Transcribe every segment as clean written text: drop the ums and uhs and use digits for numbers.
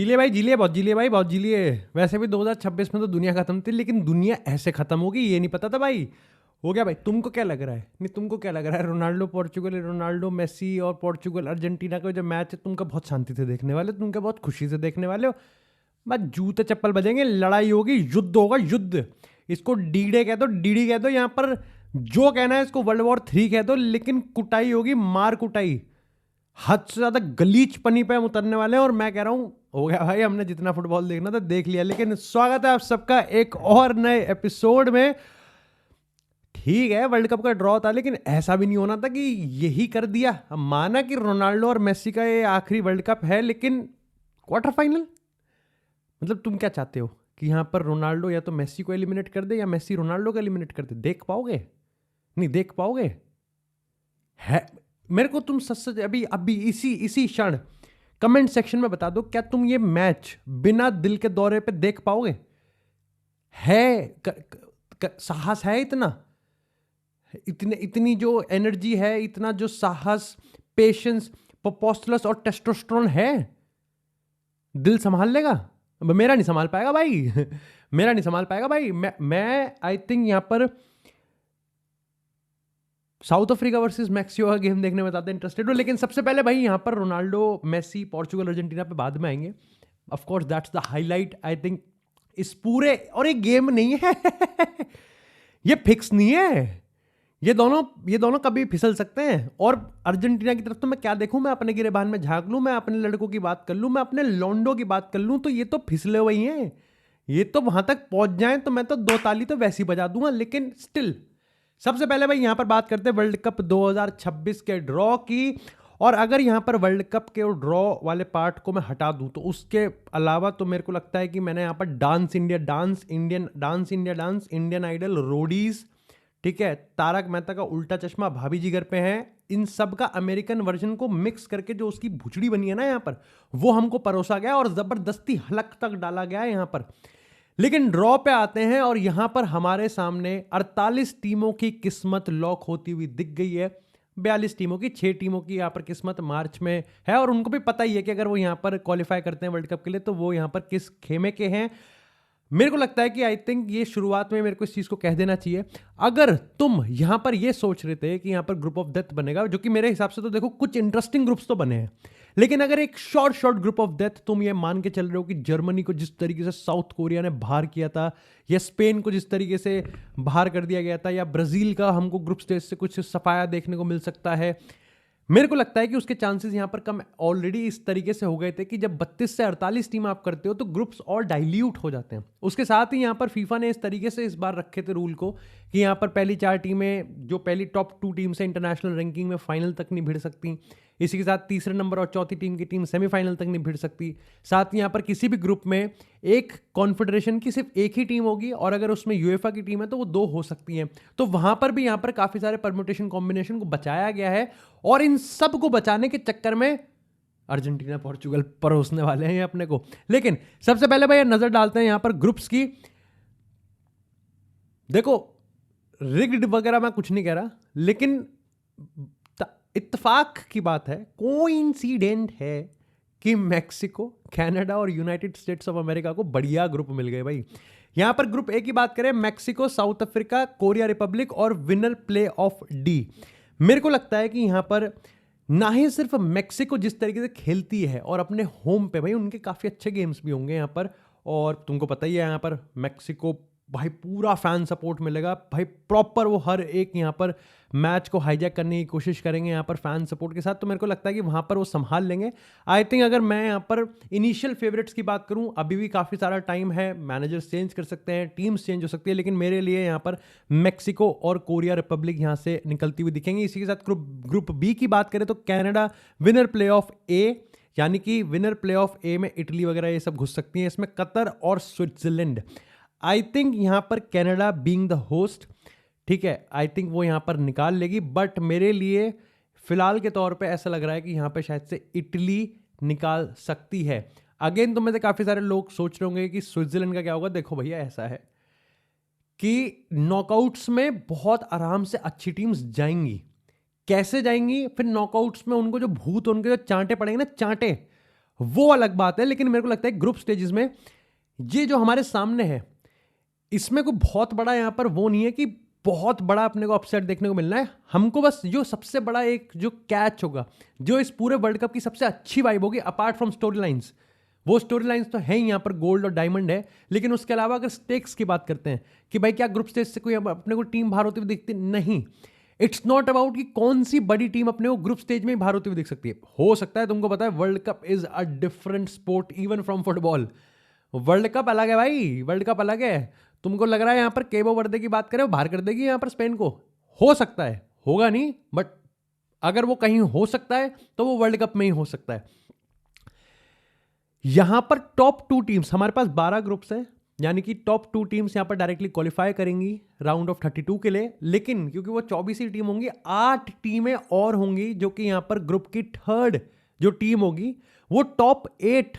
जिलिए भाई, जिलिए, बहुत जिलिए भाई, बहुत जिलिए। वैसे भी 2026 में तो दुनिया खत्म थी, लेकिन दुनिया ऐसे खत्म होगी ये नहीं पता था भाई। हो गया भाई। तुमको क्या लग रहा है? नहीं, तुमको क्या लग रहा है? रोनाल्डो पोर्चुगल, रोनाल्डो मेसी और पोर्चुगल अर्जेंटीना का जो मैच है, तुमका बहुत शांति से देखने वाले हो, तुमका बहुत खुशी से देखने वाले हो। बस जूते चप्पल बजेंगे, लड़ाई होगी, युद्ध होगा, युद्ध। इसको डीडे कह दो, डीडी कह दो, यहाँ पर जो कहना है इसको वर्ल्ड वॉर 3 कह दो, लेकिन कुटाई होगी, मार कुटाई। हद से ज्यादा गलीच पनी पे हम उतरने वाले हैं। और मैं कह रहा हूं, हो गया भाई, हमने जितना फुटबॉल देखना था देख लिया। लेकिन स्वागत है आप सबका एक और नए एपिसोड में। ठीक है, वर्ल्ड कप का ड्रॉ था, लेकिन ऐसा भी नहीं होना था कि यही कर दिया। हम माना कि रोनाल्डो और मेसी का ये आखिरी वर्ल्ड कप है, लेकिन क्वार्टर फाइनल मतलब तुम क्या चाहते हो कि यहां पर रोनाल्डो या तो मेसी को एलिमिनेट कर दे या मेसी रोनाल्डो को एलिमिनेट कर दे? देख पाओगे? नहीं देख पाओगे। है, मेरे को तुम सच सच अभी अभी इसी इसी क्षण कमेंट सेक्शन में बता दो, क्या तुम ये मैच बिना दिल के दौरे पे देख पाओगे? है साहस है इतना? इतनी जो एनर्जी है, इतना जो साहस, पेशेंस, पोपोस्टलस और टेस्टोस्टेरोन है? दिल संभाल लेगा? मेरा नहीं संभाल पाएगा भाई। मेरा नहीं संभाल पाएगा भाई। मैं आई थिंक यहां पर साउथ अफ्रीका वर्सेस मैक्सिको का गेम देखने में ज़्यादा इंटरेस्टेड हो। लेकिन सबसे पहले भाई यहाँ पर रोनाल्डो, मेसी, पोर्चुगल, अर्जेंटीना पे बाद में आएंगे। Of course that's the highlight I think इस पूरे। और ये गेम नहीं है। ये फिक्स नहीं है। ये दोनों कभी फिसल सकते हैं। और अर्जेंटीना की तरफ तो मैं क्या देखूं? मैं अपने गिरेबान में झांक लूं, मैं अपने लड़कों की बात कर लूं, मैं अपने लौंडों की बात कर लूं, तो ये तो फिसले हुए ही हैं। ये तो वहां तक पहुंच जाएं तो मैं तो दो ताली तो वैसी बजा दूंगा। लेकिन स्टिल सबसे पहले भाई यहां पर बात करते हैं वर्ल्ड कप 2026 के ड्रॉ की। और अगर यहां पर वर्ल्ड कप के ड्रॉ वाले पार्ट को मैं हटा दूं तो उसके अलावा तो मेरे को लगता है कि मैंने यहां पर dance India, dance Indian idol, Roadies, ठीक है, तारक मेहता का उल्टा चश्मा, भाभी जी घर पे हैं, इन सब का अमेरिकन वर्जन को मिक्स करके जो उसकी भुचड़ी बनी है ना यहां पर, वो हमको परोसा गया और जबरदस्ती हलक तक डाला गया है यहां पर। लेकिन ड्रॉ पे आते हैं और यहां पर हमारे सामने 48 टीमों की किस्मत लॉक होती हुई दिख गई है। 42 टीमों की, 6 टीमों की यहां पर किस्मत मार्च में है। और उनको भी पता ही है कि अगर वो यहां पर क्वालिफाई करते हैं वर्ल्ड कप के लिए तो वो यहां पर किस खेमे के हैं। मेरे को लगता है कि आई थिंक ये शुरुआत में मेरे को इस चीज को कह देना चाहिए। अगर तुम यहां पर ये सोच रहे थे कि यहां पर ग्रुप ऑफ डेथ बनेगा, जो कि मेरे हिसाब से तो देखो कुछ इंटरेस्टिंग ग्रुप्स तो बने हैं, लेकिन अगर एक शॉर्ट ग्रुप ऑफ डेथ तुम ये मान के चल रहे हो कि जर्मनी को जिस तरीके से साउथ कोरिया ने बाहर किया था, या स्पेन को जिस तरीके से बाहर कर दिया गया था, या ब्राजील का हमको ग्रुप स्टेज से कुछ सफाया देखने को मिल सकता है, मेरे को लगता है कि उसके चांसेस यहां पर कम ऑलरेडी इस तरीके से हो गए थे कि जब 32 से 48 टीम आप करते हो तो ग्रुप्स और डाइल्यूट हो जाते हैं। उसके साथ ही यहां पर फीफा ने इस तरीके से इस बार रखे थे रूल को कि यहां पर पहली 4 टीमें, जो पहली टॉप 2 टीम से इंटरनेशनल रैंकिंग में फाइनल तक नहीं भिड़ सकती। इसी के साथ तीसरे नंबर और चौथी टीम की टीम सेमीफाइनल तक नहीं भिड़ सकती। साथ ही यहां पर किसी भी ग्रुप में एक कॉन्फेडरेशन की सिर्फ एक ही टीम होगी, और अगर उसमें यूएफा की टीम है तो वो 2 हो सकती हैं। तो वहां पर भी यहां पर काफी सारे परम्यूटेशन कॉम्बिनेशन को बचाया गया है। और इन सब को बचाने के चक्कर में अर्जेंटीना, पोर्चुगल परोसने वाले हैं अपने को। लेकिन सबसे पहले भाई नजर डालते हैं यहां पर ग्रुप्स की। देखो, रिग्ड वगैरह मैं कुछ नहीं कह रहा, लेकिन इत्तेफाक की बात है, कोइंसिडेंट है कि मैक्सिको, कनाडा और यूनाइटेड स्टेट्स ऑफ अमेरिका को बढ़िया ग्रुप मिल गए भाई। यहां पर ग्रुप ए की बात करें, Mexico, south Africa, Korea Republic और विनर प्ले ऑफ डी। मेरे को लगता है कि यहां पर ना ही सिर्फ मैक्सिको जिस तरीके से खेलती है और अपने होम पे, भाई उनके काफी अच्छे गेम्स भी होंगे यहां पर। और तुमको पता ही है यहां पर मैक्सिको भाई पूरा फैन सपोर्ट मिलेगा भाई, प्रॉपर वो हर एक यहाँ पर मैच को हाईजैक करने की कोशिश करेंगे यहाँ पर फैन सपोर्ट के साथ। तो मेरे को लगता है कि वहाँ पर वो संभाल लेंगे आई थिंक। अगर मैं यहाँ पर इनिशियल फेवरेट्स की बात करूँ, अभी भी काफ़ी सारा टाइम है, मैनेजर्स चेंज कर सकते हैं, टीम्स चेंज हो सकती है, लेकिन मेरे लिए यहाँ पर मैक्सिको और कोरिया रिपब्लिक यहाँ से निकलती हुई दिखेंगी। इसी के साथ ग्रुप बी की बात करें तो कनाडा विनर प्ले ऑफ ए, यानी कि विनर प्ले ऑफ ए में इटली वगैरह ये सब घुस सकती हैं। इसमें कतर और स्विट्जरलैंड, आई थिंक यहां पर कनाडा बीइंग द होस्ट, ठीक है, आई थिंक वो यहां पर निकाल लेगी। बट मेरे लिए फिलहाल के तौर पे ऐसा लग रहा है कि यहां पे शायद से इटली निकाल सकती है। अगेन तो में से काफी सारे लोग सोच रहे होंगे कि स्विट्जरलैंड का क्या होगा। देखो भैया, ऐसा है कि नॉकआउट्स में बहुत आराम से अच्छी टीम्स जाएंगी। कैसे जाएंगी? फिर नॉकआउट्स में उनको जो भूत, उनके जो चांटे पड़ेंगे ना, चांटे, वो अलग बात है। लेकिन मेरे को लगता है ग्रुप स्टेजेस में ये जो हमारे सामने है, इसमें कोई बहुत बड़ा यहां पर वो नहीं है कि बहुत बड़ा अपने को अपसेट देखने को मिलना है। हमको बस जो सबसे बड़ा एक जो कैच होगा, जो इस पूरे वर्ल्ड कप की सबसे अच्छी वाइब होगी अपार्ट फ्रॉम स्टोरी लाइन्स, वो स्टोरी लाइन्स तो है ही, यहाँ पर गोल्ड और डायमंड है। लेकिन उसके अलावा अगर स्टेक्स की बात करते हैं कि भाई क्या ग्रुप स्टेज से कोई अपने को टीम बाहर होती हुई दिखती, नहीं। इट्स नॉट अबाउट कि कौन सी बड़ी टीम अपने को ग्रुप स्टेज में ही बाहर होती हुई दिख सकती है। हो सकता है, तुमको पता है world cup is a different sport even from football. World cup अलग है भाई, वर्ल्ड कप अलग है। तुमको लग रहा है यहाँ पर केबो वर्दे की बात करें वो बाहर कर देगी यहाँ पर स्पेन को, हो सकता है, होगा नहीं, बट अगर वो कहीं हो सकता है तो वो वर्ल्ड कप में ही हो सकता है। यहां पर टॉप 2 टीम्स, हमारे पास 12 ग्रुप्स हैं, यानी कि टॉप 2 टीम्स यहां पर डायरेक्टली क्वालिफाई करेंगी राउंड ऑफ 32 के लिए। लेकिन क्योंकि वो 24 ही टीम होंगी, 8 टीमें और होंगी जो कि यहां पर ग्रुप की थर्ड जो टीम होगी वो टॉप 8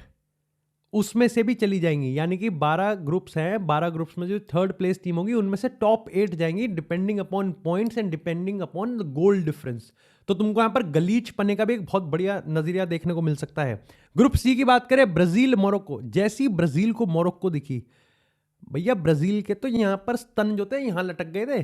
उसमें से भी चली जाएंगी। यानी कि 12 ग्रुप्स हैं, 12 ग्रुप्स में जो थर्ड प्लेस टीम होगी उनमें से टॉप 8 जाएंगी, depending upon points and depending upon the goal difference. तो तुमको यहां पर गलीच पने का भी एक बहुत बढ़िया नजरिया देखने को मिल सकता है। ग्रुप सी की बात करें, ब्राजील मोरक्को, जैसी ब्राजील को मोरक्को दिखी, भैया ब्राजील के तो यहां पर स्तन जो थे यहां लटक गए थे।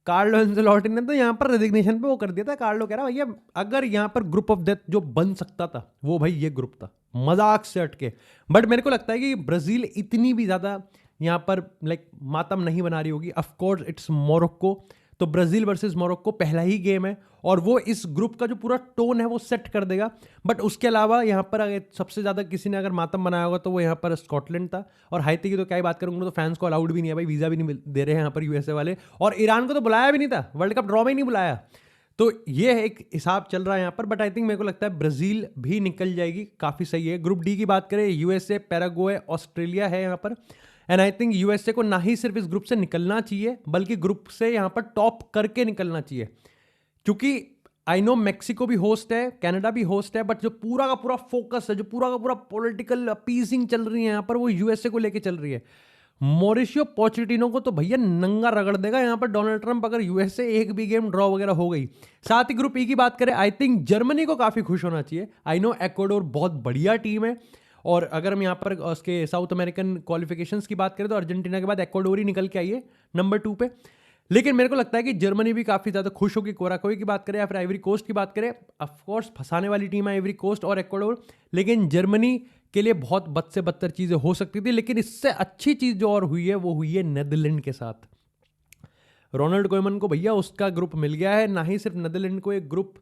कार्लो एंजेलोटी ने तो यहां पर रेजिग्नेशन पे वो कर दिया था। कार्लो कह रहा भैया अगर यहां पर ग्रुप ऑफ डेथ जो बन सकता था वो भाई ये ग्रुप था, मजाक से हटके। बट मेरे को लगता है कि ब्राजील इतनी भी ज्यादा यहां पर लाइक मातम नहीं बना रही होगी। ऑफ कोर्स इट्स मोरक्को, तो ब्राजील वर्सेस मोरक्को पहला ही गेम है और वो इस ग्रुप का जो पूरा टोन है वो सेट कर देगा। बट उसके अलावा यहाँ पर अगर सबसे ज़्यादा किसी ने अगर मातम बनाया होगा तो वो यहाँ पर स्कॉटलैंड था। और हाइती की तो क्या ही बात करूँगा, तो फैंस को अलाउड भी नहीं है भाई, वीज़ा भी नहीं दे रहे हैं यहाँ पर यूएसए वाले। और ईरान को तो बुलाया भी नहीं था, वर्ल्ड कप ड्रॉ में ही नहीं बुलाया। तो ये एक हिसाब चल रहा है यहाँ पर। बट आई थिंक मेरे को लगता है ब्राजील भी निकल जाएगी, काफ़ी सही है। ग्रुप डी की बात करें, यूएसए, पैराग्वे, ऑस्ट्रेलिया है यहाँ पर। एंड आई थिंक यूएसए को ना ही सिर्फ इस ग्रुप से निकलना चाहिए बल्कि ग्रुप से यहां पर टॉप करके निकलना चाहिए। क्योंकि आई नो मैक्सिको भी होस्ट है, कनाडा भी होस्ट है, बट जो पूरा का पूरा फोकस है, जो पूरा का पूरा पॉलिटिकल अपीजिंग चल रही है यहां पर, वो यूएसए को लेके चल रही है। मॉरिशियो पोचेटिनो को तो भैया नंगा रगड़ देगा यहां पर डोनाल्ड ट्रंप अगर यूएसए एक भी गेम ड्रॉ वगैरह हो गई। साथ ही ग्रुप ई की बात करें, आई थिंक जर्मनी को काफी खुश होना चाहिए। आई नो एक्वाडोर बहुत बढ़िया टीम है, और अगर हम यहाँ पर उसके साउथ अमेरिकन क्वालिफिकेशंस की बात करें तो अर्जेंटीना के बाद एक्वाडोर ही निकल के आई है नंबर 2 पे। लेकिन मेरे को लगता है कि जर्मनी भी काफ़ी ज़्यादा खुश होगी। कोराकोई की बात करें या फिर आइवरी कोस्ट की बात करें, ऑफकोर्स फंसाने वाली टीम है आइवरी कोस्ट और एक्वाडोर, लेकिन जर्मनी के लिए बहुत बद से बदतर चीज़ें हो सकती थी। लेकिन इससे अच्छी चीज़ जो और हुई है वो हुई है नेदरलैंड के साथ। रोनाल्ड कोएमन को भैया उसका ग्रुप मिल गया है। ना ही सिर्फ नेदरलैंड को एक ग्रुप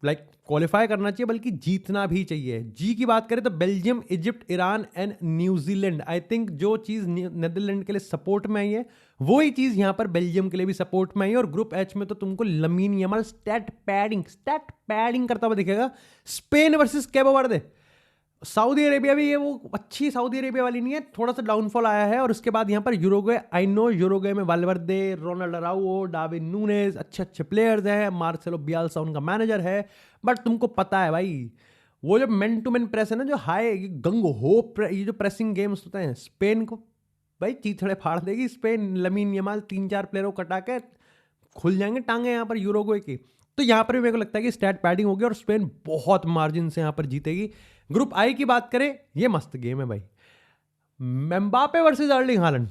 क्वालिफाई करना चाहिए बल्कि जीतना भी चाहिए। जी की बात करें तो Belgium, Egypt, Iran and New Zealand. I think जो चीज़ नेदरलैंड के लिए सपोर्ट में आई है वही चीज़ यहाँ पर बेल्जियम के लिए भी सपोर्ट में आई है। और ग्रुप एच में तो तुमको लमीन यमाल स्टैट पैडिंग करता हुआ दिखेगा। स्पेन वर्सेस कैबो वर्दे, सऊदी अरेबिया भी ये वो अच्छी सऊदी अरेबिया वाली नहीं है, थोड़ा सा डाउनफॉल आया है। और उसके बाद यहाँ पर यूरुग्वे, आई नो यूरुग्वे में वाल्वर्दे, रोनाल्ड अराउओ, डार्विन नूनेज अच्छे अच्छे प्लेयर्स हैं, मार्सेलो बियल्सा उनका मैनेजर है। बट तुमको पता है भाई वो जो मैन टू मैन प्रेस है ना, जो हाई गंग हो ये जो प्रेसिंग गेम्स होते हैं, स्पेन को भाई चीथड़े फाड़ देगी स्पेन। लमीन यमाल 3-4 प्लेयरों को कटा के खुल जाएंगे टांगे यहाँ पर यूरुग्वे की। तो यहाँ पर भी मेरे को लगता है कि स्टैट पैडिंग होगी और स्पेन बहुत मार्जिन से यहाँ पर जीतेगी। ग्रुप आई की बात करें, ये मस्त गेम है भाई। Mbappe versus Erling Haaland,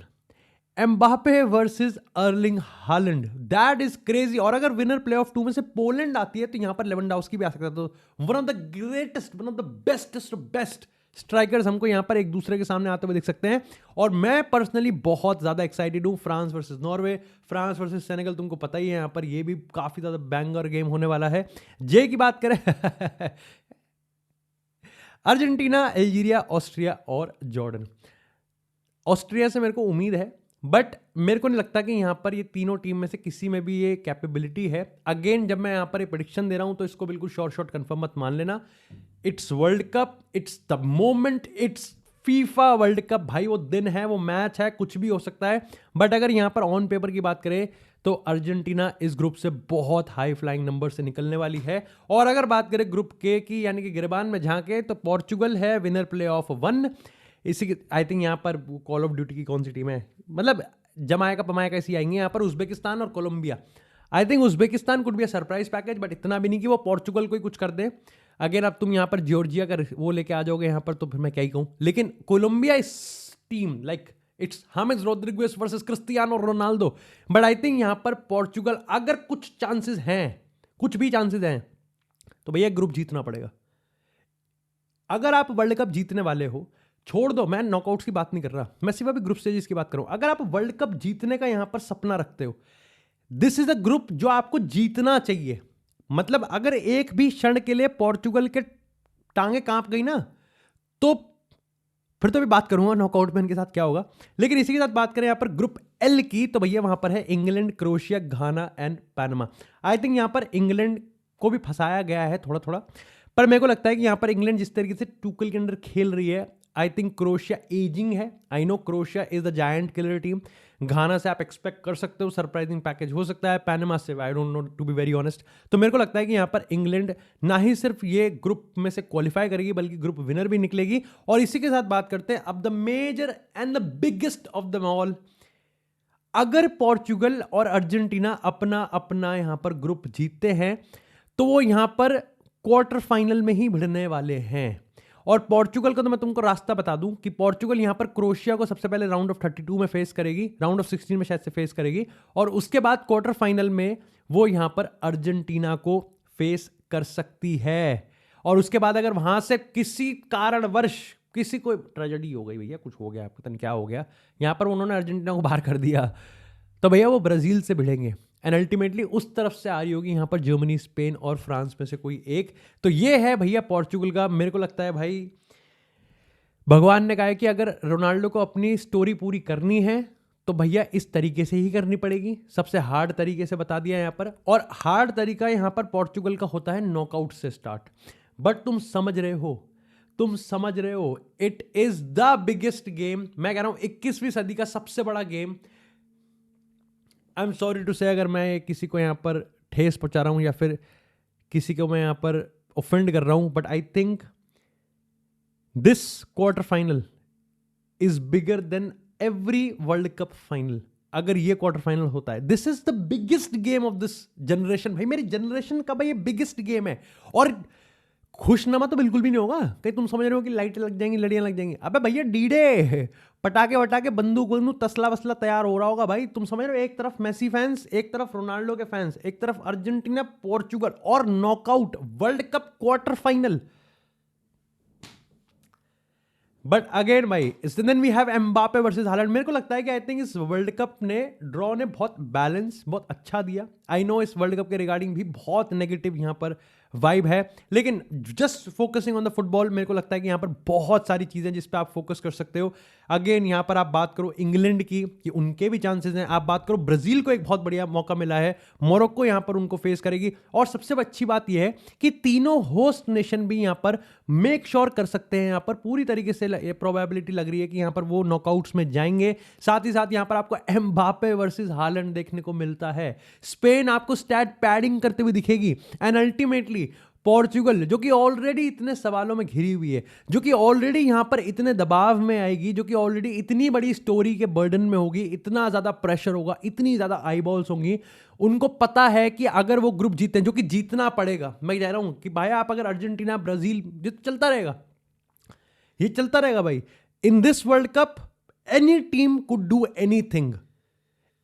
Mbappe versus Erling Haaland, that is crazy. और अगर विनर प्लेऑफ 2 में से पोलैंड आती है तो यहां पर लेवेंडोव्स्की भी आ सकता है। तो one of the greatest, one of the best strikers हमको यहां पर एक दूसरे के सामने आते हुए दिख सकते हैं। और मैं पर्सनली बहुत ज्यादा एक्साइटेड हूं। France versus Norway, France versus Senegal, तुमको पता ही है यहां पर ये भी काफी ज्यादा बैंगर गेम होने वाला है। जे की बात करें अर्जेंटीना, अल्जीरिया, ऑस्ट्रिया और जॉर्डन। ऑस्ट्रिया से मेरे को उम्मीद है, बट मेरे को नहीं लगता कि यहाँ पर ये तीनों टीम में से किसी में भी ये कैपेबिलिटी है। अगेन जब मैं यहाँ पर ये प्रेडिक्शन दे रहा हूँ तो इसको बिल्कुल शॉर्ट कंफर्म मत मान लेना। It's world cup, it's the moment, it's FIFA world cup भाई। वो दिन है, वो मैच है, कुछ भी हो सकता है। बट अगर यहाँ पर ऑन पेपर की बात करें तो अर्जेंटीना इस ग्रुप से बहुत हाई फ्लाइंग नंबर से निकलने वाली है। और अगर बात करें ग्रुप के की, यानी कि गिरबान में झांके, तो पोर्चुगल है विनर प्ले ऑफ 1। इसी आई थिंक यहाँ पर कॉल ऑफ ड्यूटी की कौन सी टीम है, मतलब जमाएगा पमाएगा ऐसी आएंगे यहाँ पर, उज्बेकिस्तान और Colombia. I think Uzbekistan could be a surprise package, but इतना भी नहीं कि वो पोर्चुगल को ही कुछ कर दे। अगेन अब तुम यहाँ पर जॉर्जिया का वो लेके आ जाओगे यहाँ पर, तो फिर मैं क्या ही कहूँ। लेकिन कोलंबिया इस team like it's James Rodriguez versus Cristiano Ronaldo, but I think यहाँ पर पोर्चुगल अगर कुछ चांसेस हैं, कुछ भी चांसेस हैं, तो भैया ग्रुप जीतना पड़ेगा। अगर आप वर्ल्ड कप जीतने वाले हो, छोड़ दो मैं नॉकआउट्स की बात नहीं कर रहा, मैं सिर्फ अभी ग्रुप स्टेजेस की बात करूं। अगर आप वर्ल्ड कप जीतने का यहां पर सपना रखते हो, दिस इज अ ग्रुप जो आपको जीतना चाहिए। मतलब अगर एक भी क्षण के लिए पोर्चुगल के टांगे कांप गई ना, तो फिर तो भी बात करूंगा नॉकआउट में इनके साथ क्या होगा। लेकिन इसी के साथ बात करें यहां पर ग्रुप एल की, तो भैया वहां पर है England, Croatia, Ghana and Panama. I think यहां पर इंग्लैंड को भी फंसाया गया है थोड़ा थोड़ा, पर मेरे को लगता है कि यहां पर इंग्लैंड जिस तरीके से टूकल के अंदर खेल रही है, आई थिंक क्रोएशिया एजिंग है। I know Croatia is the giant killer team. Ghana से आप एक्सपेक्ट कर सकते हो सरप्राइजिंग पैकेज हो सकता है, पैनामा से I don't know to be very honest. तो मेरे को लगता है कि यहाँ पर इंग्लैंड ना ही सिर्फ ये ग्रुप में से क्वालिफाई करेगी, बल्कि ग्रुप विनर भी निकलेगी। और इसी के साथ बात करते हैं अब the major and the biggest of the all, अगर पोर्चुगल और अर्जेंटीना अपना अपना यहां पर ग्रुप जीतते हैं, तो वो यहां पर क्वार्टर फाइनल में ही भिड़ने वाले हैं। और पोर्चुगल का तो मैं तुमको रास्ता बता दूं कि पोर्चुगल यहां पर क्रोएशिया को सबसे पहले राउंड ऑफ 32 में फेस करेगी, राउंड ऑफ 16 में शायद से फेस करेगी, और उसके बाद क्वार्टर फाइनल में वो यहां पर अर्जेंटीना को फेस कर सकती है। और उसके बाद अगर वहां से किसी कारणवश किसी को ट्रेजेडी हो गई, भैया कुछ हो गया, पता नहीं क्या हो गया, यहां पर उन्होंने अर्जेंटीना को बाहर कर दिया, तो भैया वो ब्राजील से भिड़ेंगे। एंड अल्टीमेटली उस तरफ से आ रही होगी यहाँ पर जर्मनी, स्पेन और फ्रांस में से कोई एक। तो ये है भैया पोर्चुगल का। मेरे को लगता है भाई भगवान ने कहा है कि अगर रोनाल्डो को अपनी स्टोरी पूरी करनी है, तो भैया इस तरीके से ही करनी पड़ेगी। सबसे हार्ड तरीके से बता दिया यहाँ पर, और हार्ड तरीका यहाँ पर पोर्चुगल का होता है नॉकआउट से स्टार्ट। बट तुम समझ रहे हो, it is the biggest game. मैं कह रहा हूं 21वीं सदी का सबसे बड़ा game. I am sorry to say अगर मैं किसी को यहाँ पर ठेस पहुंचा रहा हूं या फिर किसी को मैं यहाँ पर ऑफेंड कर रहा हूं, but I think this quarter final is bigger than every world cup final. अगर ये क्वार्टर फाइनल होता है, this is the biggest game of this generation. भाई मेरी जनरेशन का भाई ये बिगेस्ट गेम है। और खुशनमा तो बिल्कुल भी नहीं होगा कहीं तुम समझ रहे हो कि लाइटें लग जाएंगी, लड़ियां लग जाएंगी। अबे भैया डीडे, पटाखे वटाके, बंदूक बंदूक, तसला वसला तैयार हो रहा होगा भाई। तुम समझ रहे हो, एक तरफ मेसी फैंस, एक तरफ रोनाल्डो के फैंस, एक तरफ अर्जेंटीना, पोर्चुगल, और knockout world cup quarter final. But again भाई then we have Mbappe versus Haaland. मेरे को लगता है कि आई थिंक इस वर्ल्ड कप ने ड्रॉ ने बहुत बैलेंस, बहुत अच्छा दिया। आई नो इस वर्ल्ड कप के रिगार्डिंग भी बहुत नेगेटिव यहाँ पर वाइब है, लेकिन just focusing on the football मेरे को लगता है कि यहाँ पर बहुत सारी चीजें जिस पे आप फोकस कर सकते हो। अगेन यहाँ पर आप बात करो इंग्लैंड की कि उनके भी चांसेस हैं, आप बात करो ब्राजील को एक बहुत बढ़िया मौका मिला है, मोरक्को यहाँ पर उनको फेस करेगी। और सबसे अच्छी बात यह है कि तीनों होस्ट नेशन भी यहाँ पर मेक श्योर कर सकते हैं, यहाँ पर पूरी तरीके से ये प्रोबेबिलिटी लग रही है कि यहाँ पर वो नॉकआउट्स में जाएंगे। साथ ही साथ यहाँ पर आपको एम्बापे वर्सेस हालैंड देखने को मिलता है। स्पेन आपको स्टैट पैडिंग करते हुए दिखेगी। एंड अल्टीमेटली पोर्चुगल जो कि ऑलरेडी इतने सवालों में घिरी हुई है, जो कि ऑलरेडी यहां पर इतने दबाव में आएगी, जो कि ऑलरेडी इतनी बड़ी स्टोरी के बर्डन में होगी, इतना ज्यादा प्रेशर होगा, इतनी ज्यादा आईबॉल्स होंगी, उनको पता है कि अगर वो ग्रुप जीते, जो कि जीतना पड़ेगा। मैं कह रहा हूं कि भाई आप अगर अर्जेंटीना, ब्राजील, ये चलता रहेगा, ये चलता रहेगा भाई। In this world cup any team could do anything.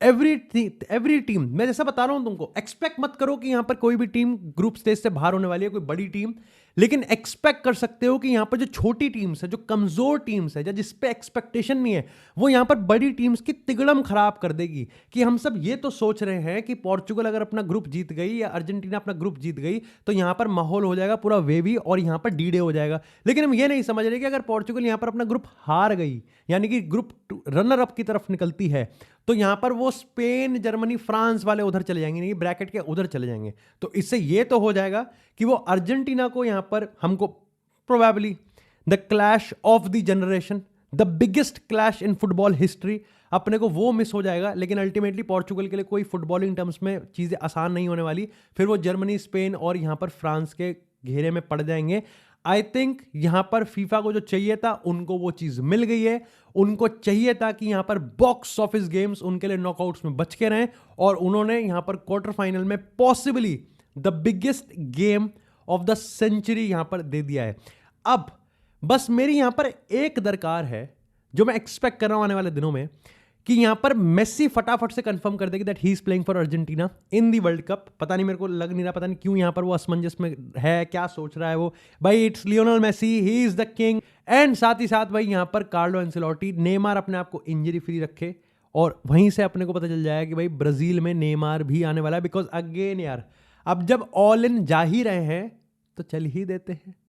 Every team, मैं जैसा बता रहा हूं तुमको, एक्सपेक्ट मत करो कि यहां पर कोई भी टीम ग्रुप स्टेज से बाहर होने वाली है, कोई बड़ी टीम, लेकिन एक्सपेक्ट कर सकते हो कि यहां पर जो छोटी टीम्स है, जो कमजोर टीम्स है, या जिस पे एक्सपेक्टेशन नहीं है, वो यहां पर बड़ी टीम्स की तिगड़म खराब कर देगी। कि हम सब ये तो सोच रहे हैं कि पोर्चुगल अगर अपना ग्रुप जीत गई या अर्जेंटीना अपना ग्रुप जीत गई, तो यहां पर माहौल हो जाएगा पूरा वेवी और यहां पर डी-डे हो जाएगा। लेकिन हम ये नहीं समझ रहे कि अगर पोर्चुगल यहां पर अपना ग्रुप हार गई, यानी कि ग्रुप रनर अप की तरफ निकलती है, तो यहां पर वो स्पेन, जर्मनी, फ्रांस वाले उधर चले जाएंगे, नहीं ब्रैकेट के उधर चले जाएंगे। तो इससे ये तो हो जाएगा कि वो अर्जेंटीना को यहां पर हमको probably the clash of the generation, the biggest clash in football history, अपने को वो मिस हो जाएगा। लेकिन अल्टीमेटली पोर्चुगल के लिए कोई फुटबॉलिंग टर्म्स में चीजें आसान नहीं होने वाली। फिर वो जर्मनी, स्पेन और यहां पर फ्रांस के घेरे में पड़ जाएंगे। आई थिंक यहां पर फीफा को जो चाहिए था उनको वो चीज मिल गई है। उनको चाहिए था कि यहां पर बॉक्स ऑफिस गेम्स उनके लिए नॉकआउट्स में बच के रहें, और उन्होंने यहां पर क्वार्टर फाइनल में possibly the biggest game of the century यहाँ पर दे दिया है। अब बस मेरी यहाँ पर एक दरकार है जो मैं एक्सपेक्ट कर रहा हूँ आने वाले दिनों में, कि यहाँ पर मेसी फटाफट से कंफर्म कर देगी that he is playing for Argentina in the world cup. पता नहीं, मेरे को लग नहीं रहा, पता नहीं क्यों यहाँ पर वो असमंजस में है, क्या सोच रहा है वो। भाई it's Lionel Messi, he is the king. And साथ ही साथ भाई यहाँ पर कार्लो एंसेलोटी, नेमार अपने आप को इंजरी फ्री रखे, और वहीं से अपने को पता चल जाएगा कि भाई ब्राजील में नेमार भी आने वाला है। बिकॉज अगेन यार, अब जब ऑल इन जा ही रहे हैं तो चल ही देते हैं।